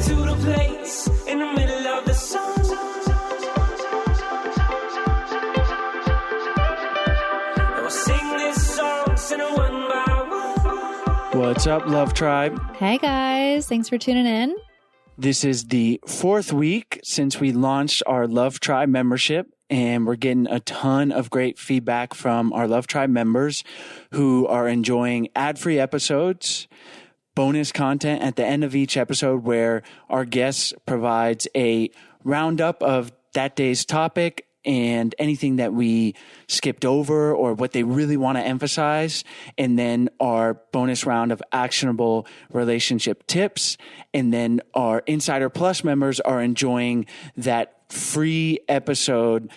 to the place in the middle of the sun. And we'll sing this song, sing it one by one. What's up, Love Tribe? Hey guys, thanks for tuning in. This is the 4th week since we launched our Love Tribe membership, and we're getting a ton of great feedback from our Love Tribe members who are enjoying ad-free episodes, bonus content at the end of each episode where our guest provides a roundup of that day's topic and anything that we skipped over or what they really want to emphasize. And then our bonus round of actionable relationship tips. And then our Insider Plus members are enjoying that free episode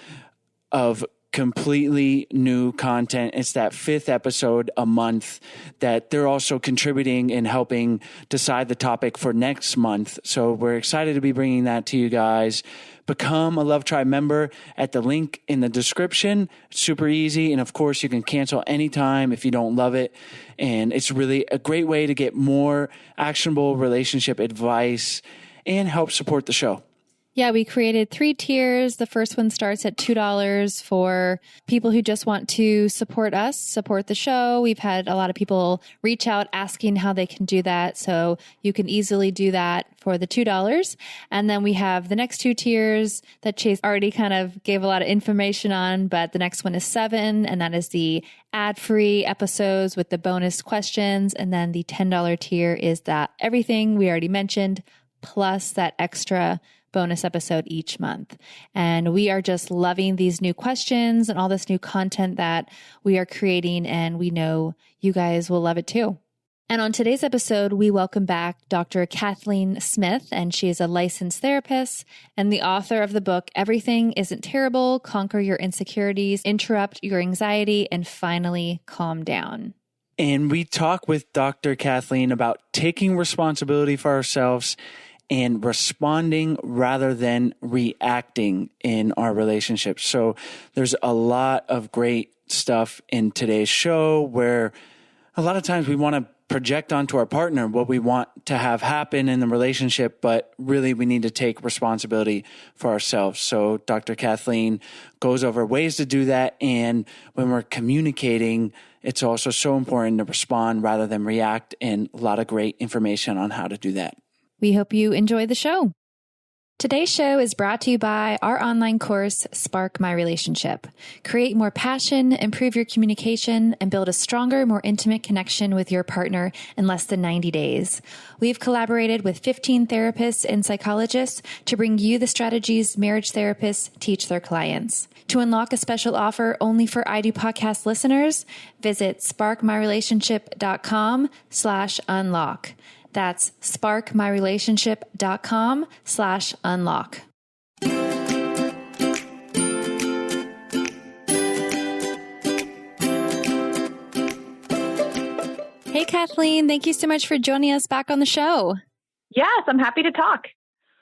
of completely new content. It's that 5th episode a month that they're also contributing and helping decide the topic for next month. So we're excited to be bringing that to you guys. Become a Love Tribe member at the link in the description. It's super easy. And of course, you can cancel anytime if you don't love it. And it's really a great way to get more actionable relationship advice and help support the show. Yeah, we created 3 tiers. The first one starts at $2 for people who just want to support us, support the show. We've had a lot of people reach out asking how they can do that. So you can easily do that for the $2. And then we have the next 2 tiers that Chase already kind of gave a lot of information on, but the next one is $7, and that is the ad-free episodes with the bonus questions. And then the $10 tier is that everything we already mentioned, plus that extra bonus episode each month. And we are just loving these new questions and all this new content that we are creating, and we know you guys will love it too. And on today's episode, we welcome back Dr. Kathleen Smith, and she is a licensed therapist and the author of the book, Everything Isn't Terrible, Conquer Your Insecurities, Interrupt Your Anxiety, and Finally Calm Down. And we talk with Dr. Kathleen about taking responsibility for ourselves and responding rather than reacting in our relationships. So there's a lot of great stuff in today's show where a lot of times we want to project onto our partner what we want to have happen in the relationship, but really we need to take responsibility for ourselves. So Dr. Kathleen goes over ways to do that. And when we're communicating, it's also so important to respond rather than react, and a lot of great information on how to do that. We hope you enjoy the show. Today's show is brought to you by our online course, Spark My Relationship. Create more passion, improve your communication, and build a stronger, more intimate connection with your partner in less than 90 days. We've collaborated with 15 therapists and psychologists to bring you the strategies marriage therapists teach their clients. To unlock a special offer only for I Do Podcast listeners, visit sparkmyrelationship.com/unlock. That's sparkmyrelationship.com/unlock. Hey, Kathleen, thank you so much for joining us back on the show. Yes, I'm happy to talk.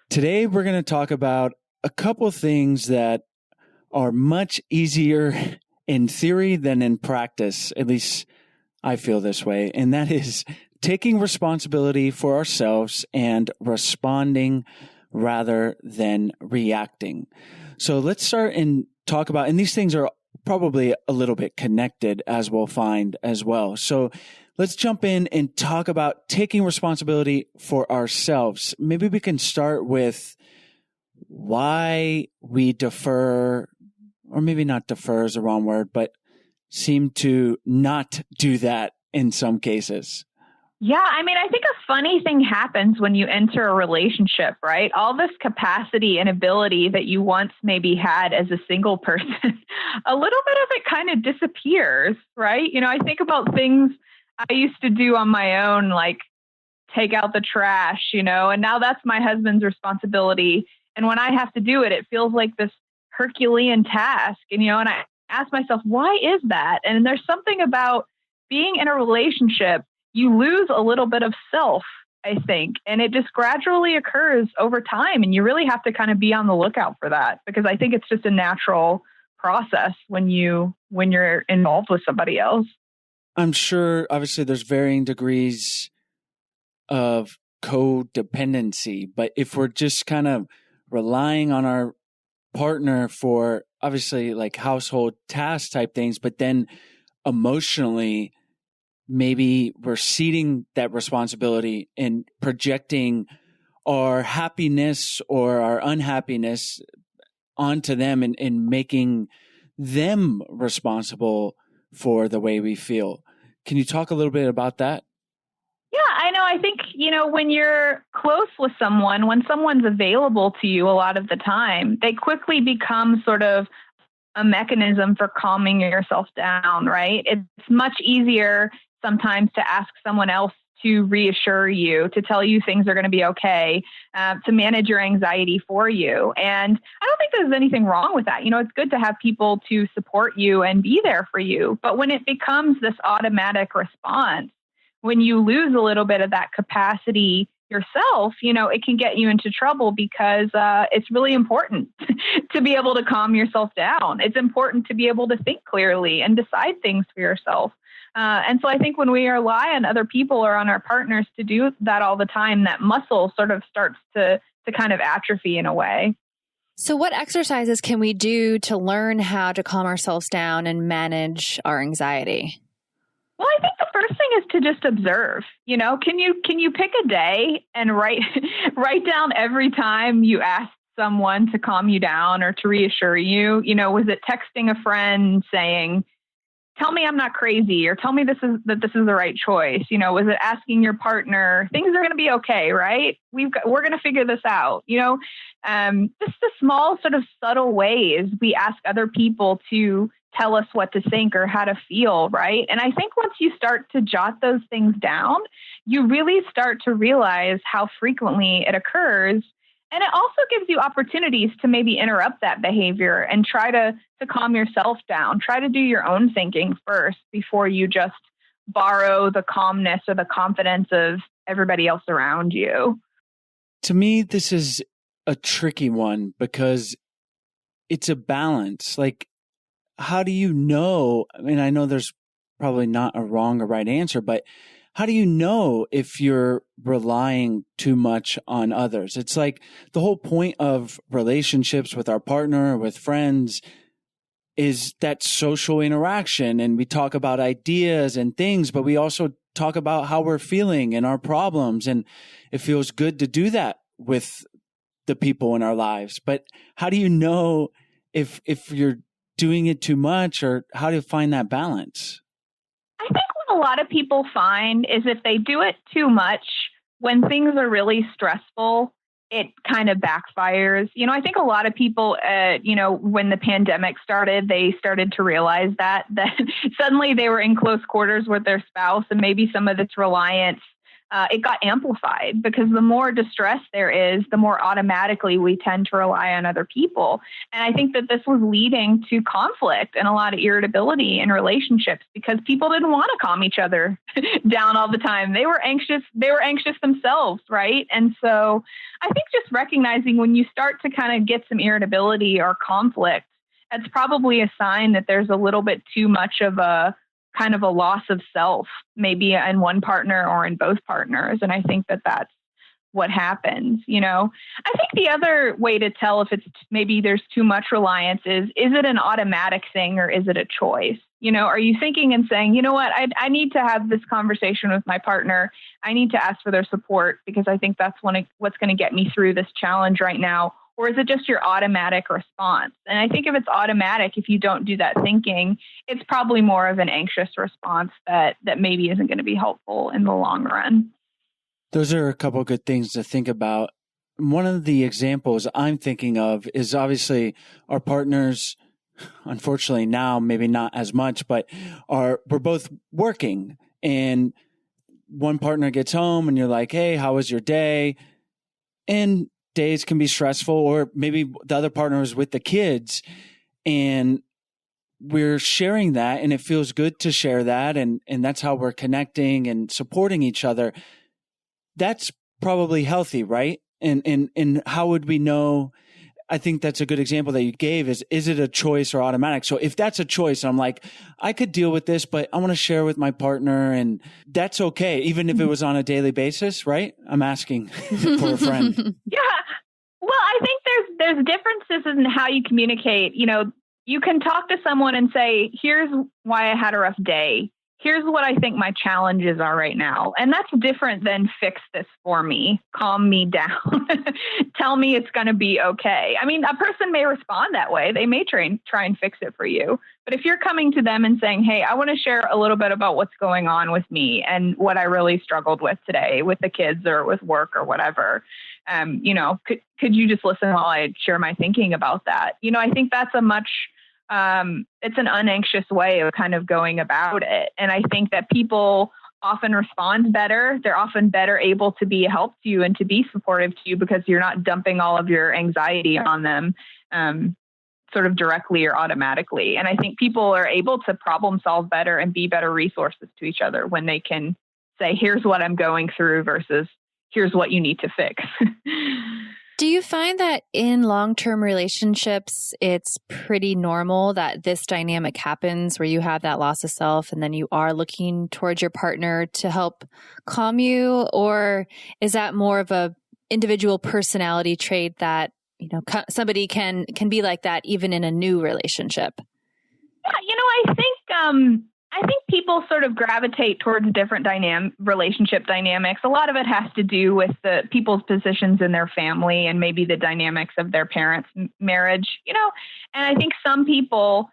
Today, we're going to talk about a couple of things that are much easier in theory than in practice. At least I feel this way. And that is taking responsibility for ourselves and responding rather than reacting. So let's start and talk about, and these things are probably a little bit connected, as we'll find as well. So let's jump in and talk about taking responsibility for ourselves. Maybe we can start with why we defer, or maybe not defer is the wrong word, but seem to not do that in some cases. Yeah, I mean, I think a funny thing happens when you enter a relationship, right? All this capacity and ability that you once maybe had as a single person, a little bit of it kind of disappears, right? You know, I think about things I used to do on my own, like take out the trash, you know, and now that's my husband's responsibility. And when I have to do it, it feels like this Herculean task, and, you know, and I ask myself, why is that? And there's something about being in a relationship, you lose a little bit of self, I think, and it just gradually occurs over time. And you really have to kind of be on the lookout for that, because I think it's just a natural process when you're involved with somebody else. I'm sure, obviously, there's varying degrees of codependency. But if we're just kind of relying on our partner for obviously like household task type things, but then emotionally, maybe we're ceding that responsibility and projecting our happiness or our unhappiness onto them and making them responsible for the way we feel. Can you talk a little bit about that? Yeah, I know. I think, when you're close with someone, when someone's available to you a lot of the time, they quickly become sort of a mechanism for calming yourself down, right? It's much easier sometimes to ask someone else to reassure you, to tell you things are going to be okay, to manage your anxiety for you. And I don't think there's anything wrong with that. It's good to have people to support you and be there for you. But when it becomes this automatic response, when you lose a little bit of that capacity yourself, it can get you into trouble because it's really important to be able to calm yourself down. It's important to be able to think clearly and decide things for yourself. And so I think when we rely on other people or on our partners to do that all the time, that muscle sort of starts to kind of atrophy in a way. So what exercises can we do to learn how to calm ourselves down and manage our anxiety? Well, I think the first thing is to just observe. Can you pick a day and write down every time you asked someone to calm you down or to reassure you? Was it texting a friend saying, "Tell me I'm not crazy," or "Tell me this is the right choice"? Was it asking your partner, "Things are going to be okay, right? We're going to figure this out." Just the small sort of subtle ways we ask other people to tell us what to think or how to feel, right? And I think once you start to jot those things down, you really start to realize how frequently it occurs. And it also gives you opportunities to maybe interrupt that behavior and try to calm yourself down. Try to do your own thinking first before you just borrow the calmness or the confidence of everybody else around you. To me, this is a tricky one because it's a balance. Like, how do you know? I mean, I know there's probably not a wrong or right answer, but how do you know if you're relying too much on others? It's like the whole point of relationships with our partner, with friends, is that social interaction. And we talk about ideas and things, but we also talk about how we're feeling and our problems. And it feels good to do that with the people in our lives. But how do you know if you're doing it too much, or how to find that balance? I think what a lot of people find is if they do it too much, when things are really stressful, it kind of backfires. I think a lot of people, when the pandemic started, they started to realize that suddenly they were in close quarters with their spouse, and maybe some of this reliance, it got amplified because the more distress there is, the more automatically we tend to rely on other people. And I think that this was leading to conflict and a lot of irritability in relationships because people didn't want to calm each other down all the time. They were anxious. They were anxious themselves, right? And so I think just recognizing when you start to kind of get some irritability or conflict, that's probably a sign that there's a little bit too much of a kind of a loss of self, maybe in one partner or in both partners. And I think that that's what happens. I think the other way to tell if it's maybe there's too much reliance is it an automatic thing or is it a choice? Are you thinking and saying, what, I need to have this conversation with my partner. I need to ask for their support because I think that's what's going to get me through this challenge right now. Or is it just your automatic response? And I think if it's automatic, if you don't do that thinking, it's probably more of an anxious response that maybe isn't going to be helpful in the long run. Those are a couple of good things to think about. One of the examples I'm thinking of is obviously our partners, unfortunately now, maybe not as much, but we're both working, and one partner gets home and you're like, "Hey, how was your day?" And days can be stressful, or maybe the other partner is with the kids and we're sharing that and it feels good to share that. And that's how we're connecting and supporting each other. That's probably healthy, right? And how would we know? I think that's a good example that you gave is it a choice or automatic? So if that's a choice, I'm like, I could deal with this, but I want to share with my partner and that's okay. Even if it was on a daily basis, right? I'm asking for a friend. Yeah. Well, I think there's differences in how you communicate. You can talk to someone and say, here's why I had a rough day. Here's what I think my challenges are right now. And that's different than fix this for me, calm me down, tell me it's going to be okay. I mean, a person may respond that way. They may try and fix it for you. But if you're coming to them and saying, hey, I want to share a little bit about what's going on with me and what I really struggled with today with the kids or with work or whatever, could you just listen while I share my thinking about that? I think that's it's an unanxious way of kind of going about it. And I think that people often respond better. They're often better able to be a help to you and to be supportive to you because you're not dumping all of your anxiety on them sort of directly or automatically. And I think people are able to problem solve better and be better resources to each other when they can say, here's what I'm going through versus here's what you need to fix. Do you find that in long-term relationships, it's pretty normal that this dynamic happens where you have that loss of self and then you are looking towards your partner to help calm you? Or is that more of a individual personality trait that, somebody can be like that even in a new relationship? Yeah, I think people sort of gravitate towards different relationship dynamics. A lot of it has to do with the people's positions in their family and maybe the dynamics of their parents' marriage, and I think some people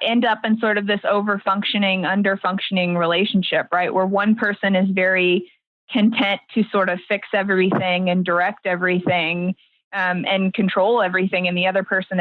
end up in sort of this over-functioning, under-functioning relationship, right? Where one person is very content to sort of fix everything and direct everything and control everything. And the other person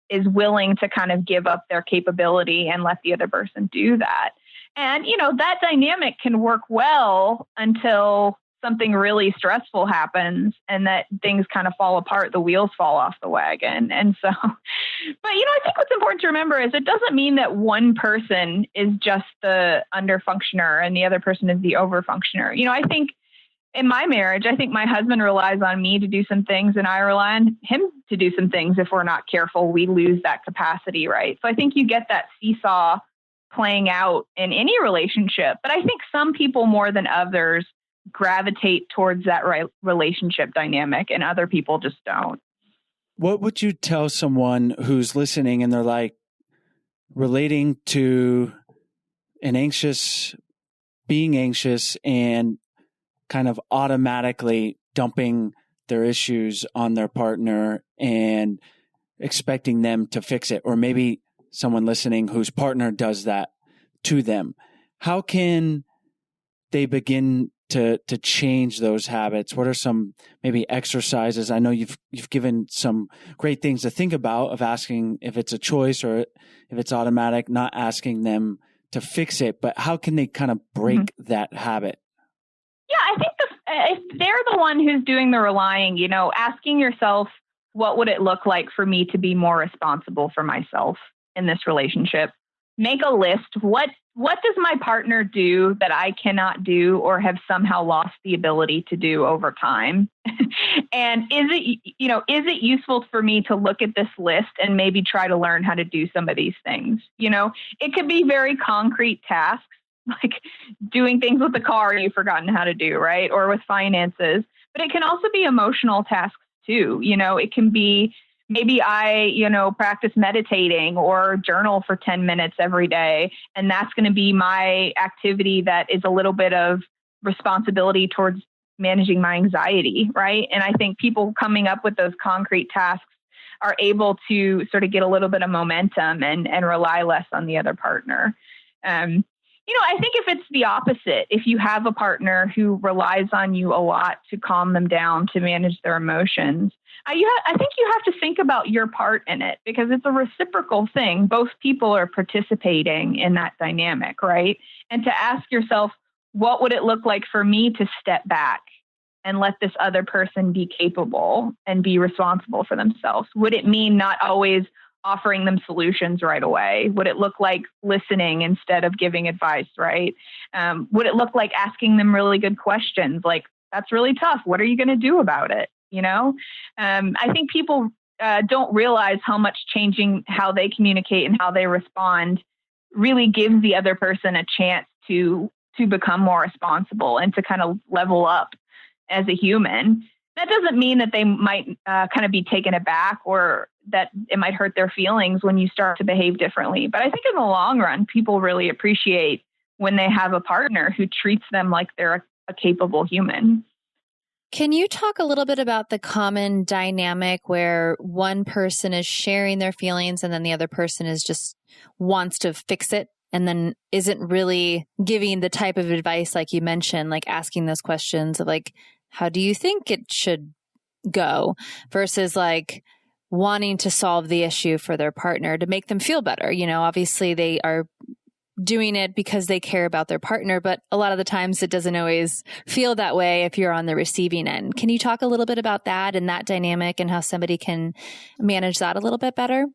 is willing to kind of give up their capability and let the other person do that. And, that dynamic can work well until something really stressful happens and that things kind of fall apart, the wheels fall off the wagon. And so, but, I think what's important to remember is it doesn't mean that one person is just the under-functioner and the other person is the over-functioner. I think in my marriage, I think my husband relies on me to do some things and I rely on him to do some things. If we're not careful, we lose that capacity, right? So I think you get that seesaw playing out in any relationship. But I think some people more than others gravitate towards that relationship dynamic and other people just don't. What would you tell someone who's listening and they're like relating to being anxious and kind of automatically dumping their issues on their partner and expecting them to fix it? Or maybe someone listening whose partner does that to them. How can they begin to change those habits? What are some maybe exercises? I know you've given some great things to think about of asking if it's a choice or if it's automatic, not asking them to fix it, but how can they kind of break that habit? Yeah, I think if they're the one who's doing the relying, asking yourself, what would it look like for me to be more responsible for myself in this relationship? Make a list. What does my partner do that I cannot do or have somehow lost the ability to do over time? And is it useful for me to look at this list and maybe try to learn how to do some of these things? It could be very concrete tasks, like doing things with the car you've forgotten how to do, right? Or with finances. But it can also be emotional tasks too. It can be maybe I, practice meditating or journal for 10 minutes every day. And that's going to be my activity that is a little bit of responsibility towards managing my anxiety, right? And I think people coming up with those concrete tasks are able to sort of get a little bit of momentum and rely less on the other partner. I think if it's the opposite, if you have a partner who relies on you a lot to calm them down, to manage their emotions, I think you have to think about your part in it because it's a reciprocal thing. Both people are participating in that dynamic, right? And to ask yourself, what would it look like for me to step back and let this other person be capable and be responsible for themselves? Would it mean not always offering them solutions right away? Would it look like listening instead of giving advice, right? Would it look like asking them really good questions like, that's really tough. What are you going to do about it? I think people don't realize how much changing how they communicate and how they respond really gives the other person a chance to become more responsible and to kind of level up as a human. That doesn't mean that they might kind of be taken aback or that it might hurt their feelings when you start to behave differently. But I think in the long run, people really appreciate when they have a partner who treats them like they're a capable human. Can you talk a little bit about the common dynamic where one person is sharing their feelings and then the other person is just wants to fix it and then isn't really giving the type of advice like you mentioned, like asking those questions of like, how do you think it should go versus like wanting to solve the issue for their partner to make them feel better? You know, obviously they are doing it because they care about their partner, but a lot of the times it doesn't always feel that way if you're on the receiving end. Can you talk a little bit about that and that dynamic and how somebody can manage that a little bit better?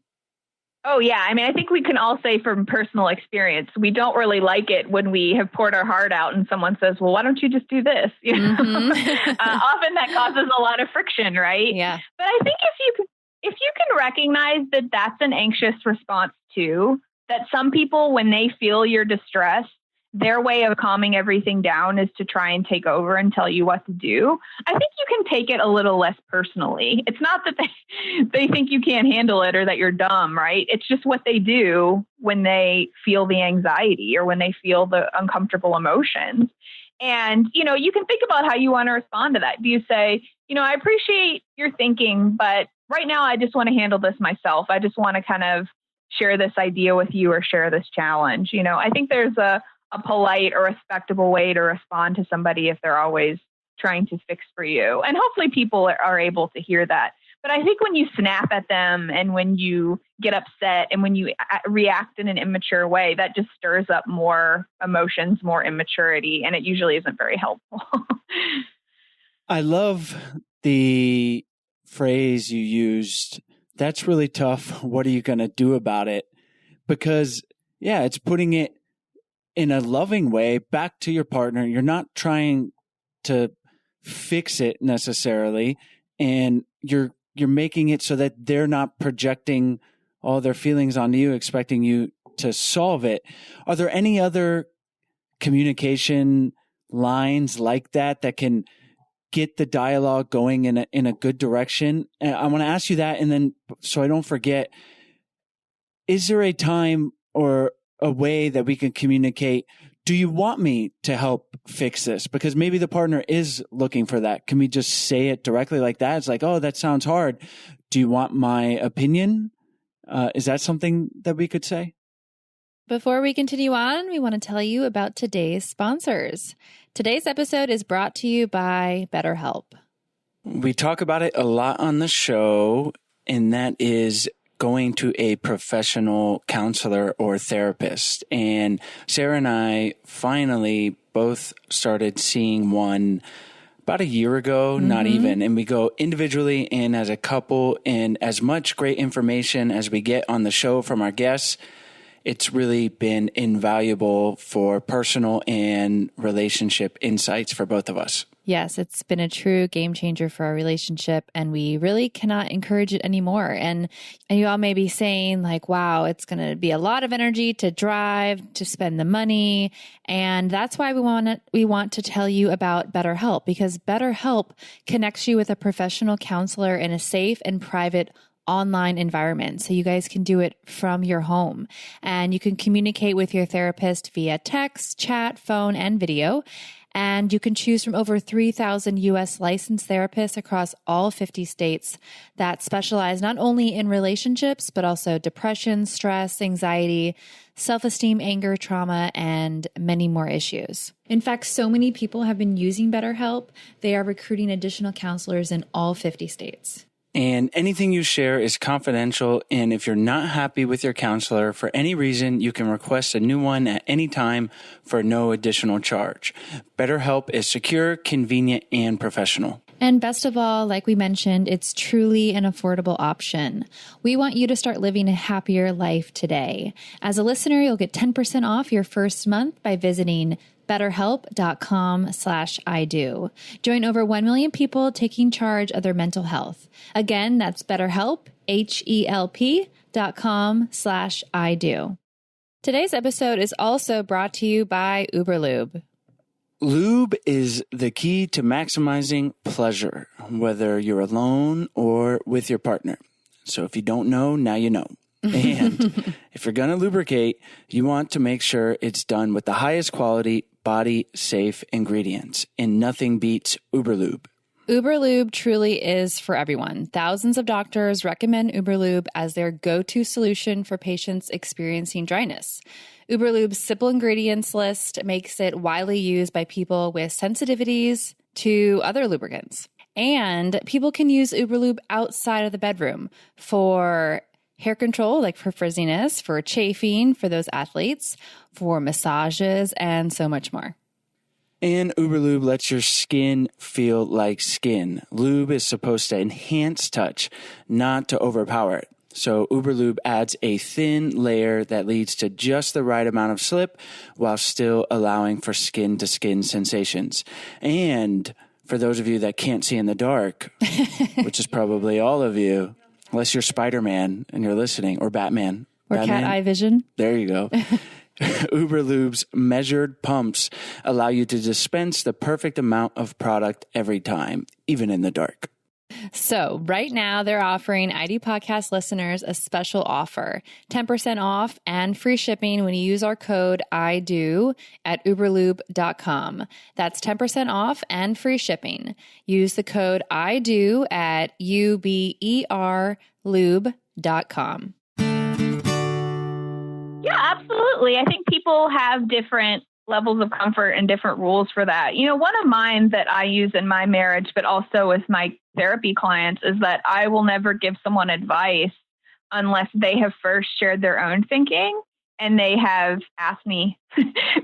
Oh, yeah. I mean, I think we can all say from personal experience, we don't really like it when we have poured our heart out and someone says, well, why don't you just do this? You know? Often that causes a lot of friction, right? Yeah. But I think if you can recognize that that's an anxious response too, that some people, when they feel your distress, their way of calming everything down is to try and take over and tell you what to do. I think you can take it a little less personally. It's not that they think you can't handle it or that you're dumb, right? It's just what they do when they feel the anxiety or when they feel the uncomfortable emotions. And, you know, you can think about how you want to respond to that. Do you say, you know, I appreciate your thinking, but right now I just want to handle this myself. I just want to kind of share this idea with you or share this challenge. You know, I think there's a polite or respectable way to respond to somebody if they're always trying to fix for you. And hopefully people are able to hear that. But I think when you snap at them and when you get upset and when you react in an immature way, that just stirs up more emotions, more immaturity, and it usually isn't very helpful. I love the phrase you used. That's really tough. What are you going to do about it? Because, yeah, it's putting it in a loving way back to your partner. You're not trying to fix it necessarily, and you're making it so that they're not projecting all their feelings onto you, expecting you to solve it. Are there any other communication lines like that can get the dialogue going in a good direction? I want to ask you that, and then so I don't forget, is there a time or a way that we can communicate, do you want me to help fix this? Because maybe the partner is looking for that. Can we just say it directly like that? It's like, oh, that sounds hard. Do you want my opinion? Is that something that we could say? Before we continue on, we want to tell you about today's sponsors. Today's episode is brought to you by BetterHelp. We talk about it a lot on the show, and that is going to a professional counselor or therapist. And Sarah and I finally both started seeing one about a year ago, not even. And we go individually and as a couple, and as much great information as we get on the show from our guests, it's really been invaluable for personal and relationship insights for both of us. Yes, it's been a true game changer for our relationship, and we really cannot encourage it anymore. And you all may be saying like, wow, it's going to be a lot of energy to drive, to spend the money. And that's why we want to tell you about BetterHelp, because BetterHelp connects you with a professional counselor in a safe and private online environment. So you guys can do it from your home, and you can communicate with your therapist via text, chat, phone, and video. And you can choose from over 3,000 U.S. licensed therapists across all 50 states that specialize not only in relationships, but also depression, stress, anxiety, self-esteem, anger, trauma, and many more issues. In fact, so many people have been using BetterHelp, they are recruiting additional counselors in all 50 states. And anything you share is confidential. And if you're not happy with your counselor for any reason, you can request a new one at any time for no additional charge. BetterHelp is secure, convenient, and professional. And best of all, like we mentioned, it's truly an affordable option. We want you to start living a happier life today. As a listener, you'll get 10% off your first month by visiting BetterHelp.com/IDo. Join over 1 million people taking charge of their mental health. Again, that's BetterHelp, HELP.com/I-do. Today's episode is also brought to you by Uberlube. Lube is the key to maximizing pleasure, whether you're alone or with your partner. So if you don't know, now you know. And if you're going to lubricate, you want to make sure it's done with the highest quality, body-safe ingredients. And nothing beats Uberlube. Uberlube truly is for everyone. Thousands of doctors recommend Uberlube as their go-to solution for patients experiencing dryness. Uberlube's simple ingredients list makes it widely used by people with sensitivities to other lubricants. And people can use Uberlube outside of the bedroom for hair control, like for frizziness, for chafing, for those athletes, for massages, and so much more. And Uberlube lets your skin feel like skin. Lube is supposed to enhance touch, not to overpower it. So Uberlube adds a thin layer that leads to just the right amount of slip while still allowing for skin-to-skin sensations. And for those of you that can't see in the dark, which is probably all of you, unless you're Spider-Man and you're listening, or Batman. Or cat eye vision. There you go. Uberlube's measured pumps allow you to dispense the perfect amount of product every time, even in the dark. So right now they're offering ID Podcast listeners a special offer, 10% off and free shipping when you use our code IDO at uberlube.com. That's 10% off and free shipping. Use the code IDO at uberlube.com. Yeah, absolutely. I think people have different levels of comfort and different rules for that. You know, one of mine that I use in my marriage, but also with my therapy clients, is that I will never give someone advice unless they have first shared their own thinking and they have asked me.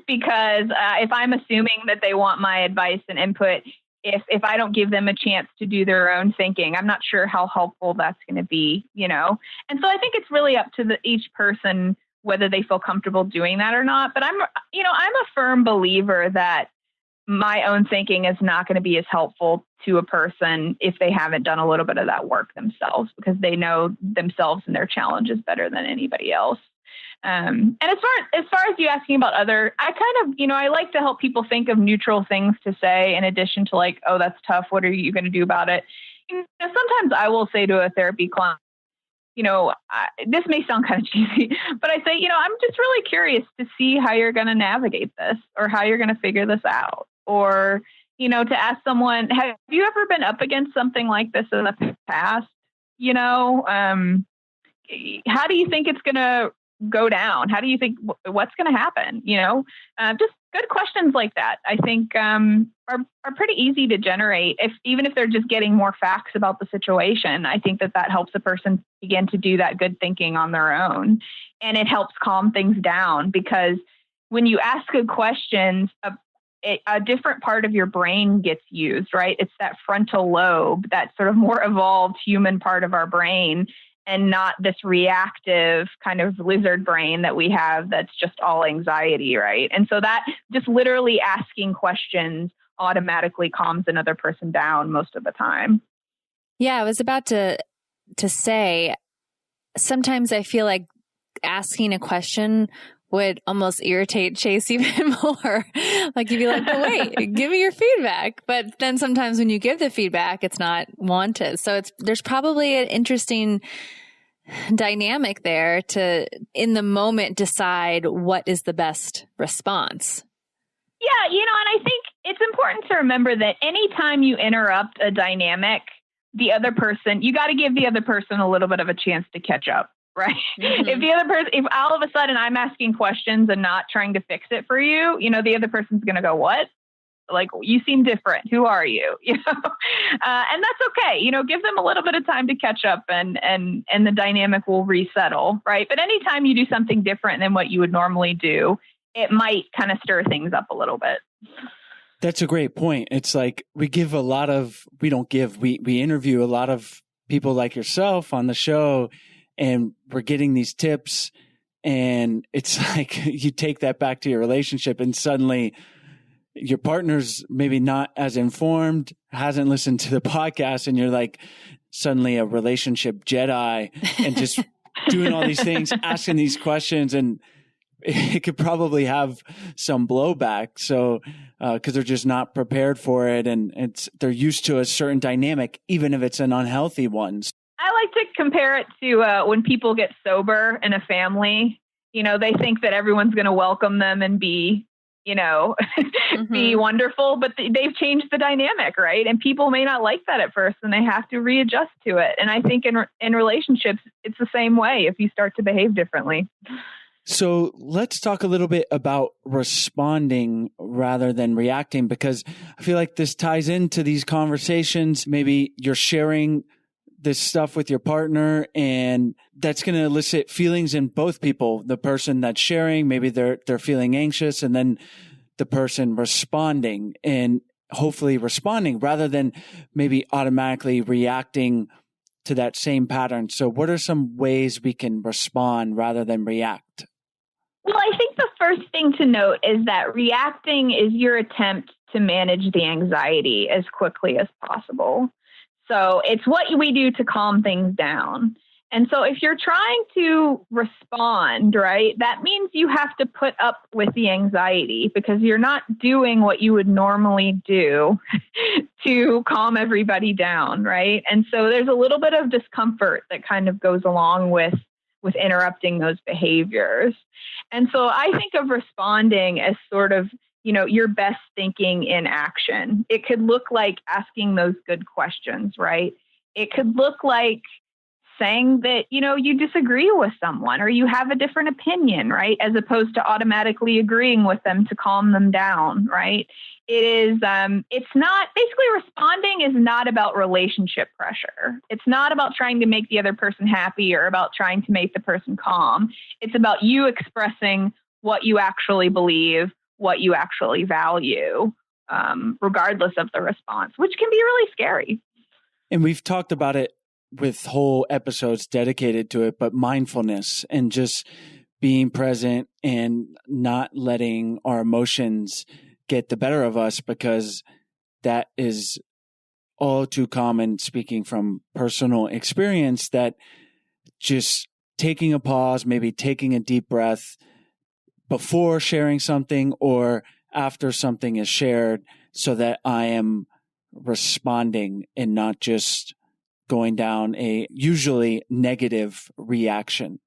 Because if I'm assuming that they want my advice and input, if I don't give them a chance to do their own thinking, I'm not sure how helpful that's going to be, you know? And so I think it's really up to each person whether they feel comfortable doing that or not. But I'm a firm believer that my own thinking is not going to be as helpful to a person if they haven't done a little bit of that work themselves, because they know themselves and their challenges better than anybody else. And as far as you asking about other, I kind of, I like to help people think of neutral things to say in addition to like, oh, that's tough. What are you going to do about it? Sometimes I will say to a therapy client, this may sound kind of cheesy, but I say, I'm just really curious to see how you're going to navigate this or how you're going to figure this out. Or, to ask someone, have you ever been up against something like this in the past? How do you think it's going to go down? How do you think what's going to happen? Just good questions like that, I think, are pretty easy to generate. Even if they're just getting more facts about the situation, I think that helps a person begin to do that good thinking on their own. And it helps calm things down, because when you ask good questions, a different part of your brain gets used, right? It's that frontal lobe, that sort of more evolved human part of our brain, and not this reactive kind of lizard brain that we have that's just all anxiety, right? And so that just literally asking questions automatically calms another person down most of the time. Yeah, I was about to say, sometimes I feel like asking a question would almost irritate Chase even more. Like you'd be like, but wait, give me your feedback. But then sometimes when you give the feedback, it's not wanted. So there's probably an interesting dynamic there to, in the moment, decide what is the best response. Yeah, and I think it's important to remember that anytime you interrupt a dynamic, the other person, you got to give the other person a little bit of a chance to catch up. Right. Mm-hmm. If all of a sudden I'm asking questions and not trying to fix it for you, the other person's going to go, what? Like, you seem different. Who are you? And that's okay. Give them a little bit of time to catch up and the dynamic will resettle. Right. But anytime you do something different than what you would normally do, it might kind of stir things up a little bit. That's a great point. It's like we interview a lot of people like yourself on the show, and we're getting these tips, and it's like you take that back to your relationship and suddenly your partner's maybe not as informed, hasn't listened to the podcast, and you're like suddenly a relationship Jedi and just doing all these things, asking these questions, and it could probably have some blowback. So, because they're just not prepared for it, and they're used to a certain dynamic, even if it's an unhealthy one. I like to compare it to when people get sober in a family. They think that everyone's going to welcome them and be, be wonderful, but they've changed the dynamic, right? And people may not like that at first, and they have to readjust to it. And I think in relationships, it's the same way if you start to behave differently. So let's talk a little bit about responding rather than reacting, because I feel like this ties into these conversations. Maybe you're sharing this stuff with your partner, and that's going to elicit feelings in both people. The person that's sharing, maybe they're feeling anxious, and then the person responding, and hopefully responding rather than maybe automatically reacting to that same pattern. So what are some ways we can respond rather than react? Well, I think the first thing to note is that reacting is your attempt to manage the anxiety as quickly as possible. So it's what we do to calm things down. And so if you're trying to respond, right, that means you have to put up with the anxiety because you're not doing what you would normally do to calm everybody down, right? And so there's a little bit of discomfort that kind of goes along with interrupting those behaviors. And so I think of responding as sort of, your best thinking in action. It could look like asking those good questions, right? It could look like saying that, you disagree with someone or you have a different opinion, right? As opposed to automatically agreeing with them to calm them down, right? It's not, basically responding is not about relationship pressure. It's not about trying to make the other person happy or about trying to make the person calm. It's about you expressing what you actually believe, what you actually value, regardless of the response, which can be really scary. And we've talked about it with whole episodes dedicated to it, but mindfulness and just being present and not letting our emotions get the better of us, because that is all too common, speaking from personal experience, that just taking a pause, maybe taking a deep breath before sharing something or after something is shared, so that I am responding and not just going down a usually negative reaction.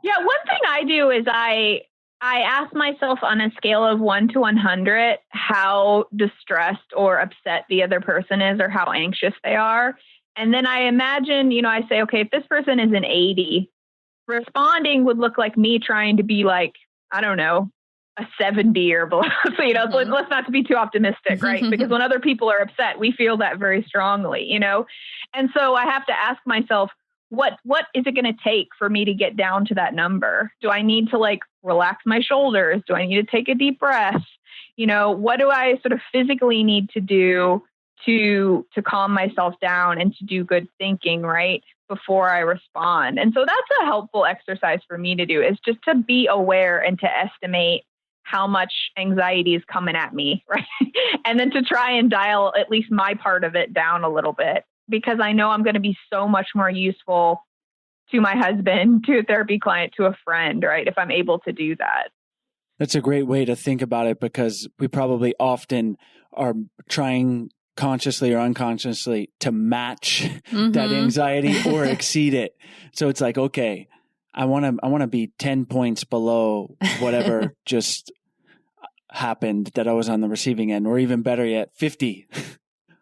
Yeah, one thing I do is I ask myself on a scale of 1 to 100 how distressed or upset the other person is or how anxious they are. And then I imagine, I say, okay, if this person is an 80, responding would look like me trying to be like, I don't know, a 70 or below. So, let's not to be too optimistic, right? Because when other people are upset, we feel that very strongly, And so I have to ask myself, what is it going to take for me to get down to that number? Do I need to relax my shoulders? Do I need to take a deep breath? What do I sort of physically need to do to calm myself down and to do good thinking, right, before I respond? And so that's a helpful exercise for me to do, is just to be aware and to estimate how much anxiety is coming at me, right? And then to try and dial at least my part of it down a little bit, because I know I'm going to be so much more useful to my husband, to a therapy client, to a friend, right? If I'm able to do that. That's a great way to think about it, because we probably often are trying consciously or unconsciously to match that anxiety or exceed it. So it's like, okay, I want to be 10 points below whatever just happened that I was on the receiving end, or even better yet, 50.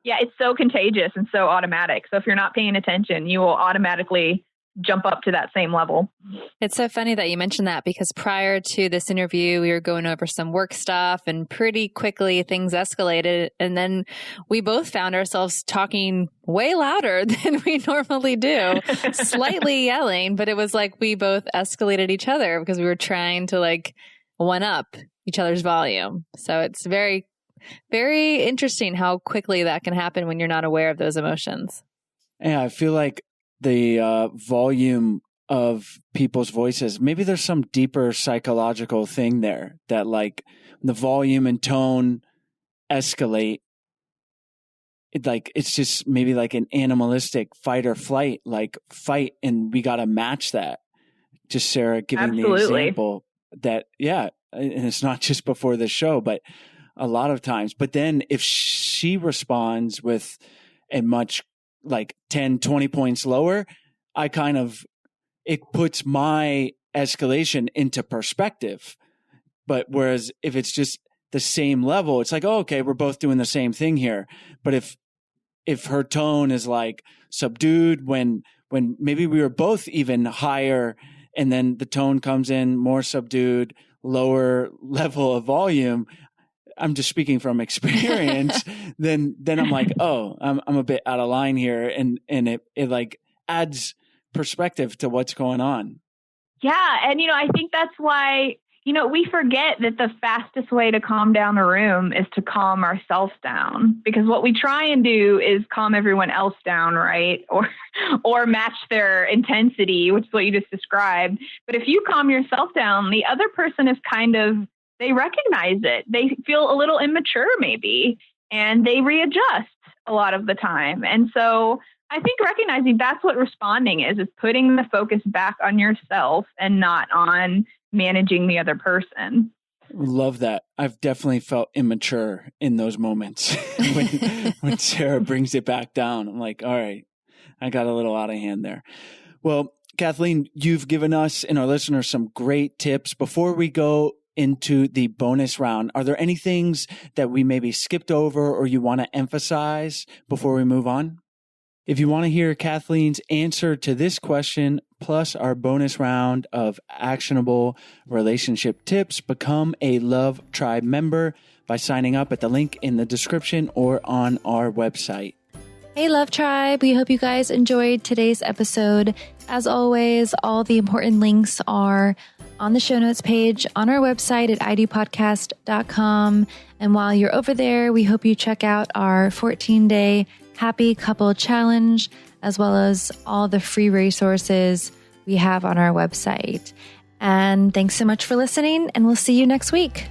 Yeah, it's so contagious and so automatic. So if you're not paying attention, you will automatically jump up to that same level. It's so funny that you mentioned that, because prior to this interview, we were going over some work stuff and pretty quickly things escalated. And then we both found ourselves talking way louder than we normally do, slightly yelling, but it was like we both escalated each other because we were trying to one up each other's volume. So it's very, very interesting how quickly that can happen when you're not aware of those emotions. Yeah, I feel like the volume of people's voices, maybe there's some deeper psychological thing there that the volume and tone escalate, it's just maybe like an animalistic fight or flight, like fight, and we got to match that. Just Sarah giving Absolutely. the example that, and it's not just before the show, but a lot of times. But then if she responds with a much like 10, 20 points lower, it puts my escalation into perspective. But whereas if it's just the same level, it's like, oh, okay, we're both doing the same thing here. But if her tone is like subdued when maybe we were both even higher, and then the tone comes in more subdued, lower level of volume, I'm just speaking from experience, then I'm like, oh, I'm a bit out of line here. And it like adds perspective to what's going on. Yeah. And, I think that's why, we forget that the fastest way to calm down the room is to calm ourselves down, because what we try and do is calm everyone else down, right? Or match their intensity, which is what you just described. But if you calm yourself down, the other person is they recognize it. They feel a little immature maybe, and they readjust a lot of the time. And so I think recognizing that's what responding is putting the focus back on yourself and not on managing the other person. Love that. I've definitely felt immature in those moments when Sarah brings it back down. I'm like, all right, I got a little out of hand there. Well, Kathleen, you've given us and our listeners some great tips. Before we go into the bonus round, are there any things that we maybe skipped over or you want to emphasize before we move on? If you want to hear Kathleen's answer to this question, plus our bonus round of actionable relationship tips, become a Love Tribe member by signing up at the link in the description or on our website. Hey, Love Tribe. We hope you guys enjoyed today's episode. As always, all the important links are on the show notes page on our website at idopodcast.com. And while you're over there, we hope you check out our 14-day Happy Couple Challenge, as well as all the free resources we have on our website. And thanks so much for listening, and we'll see you next week.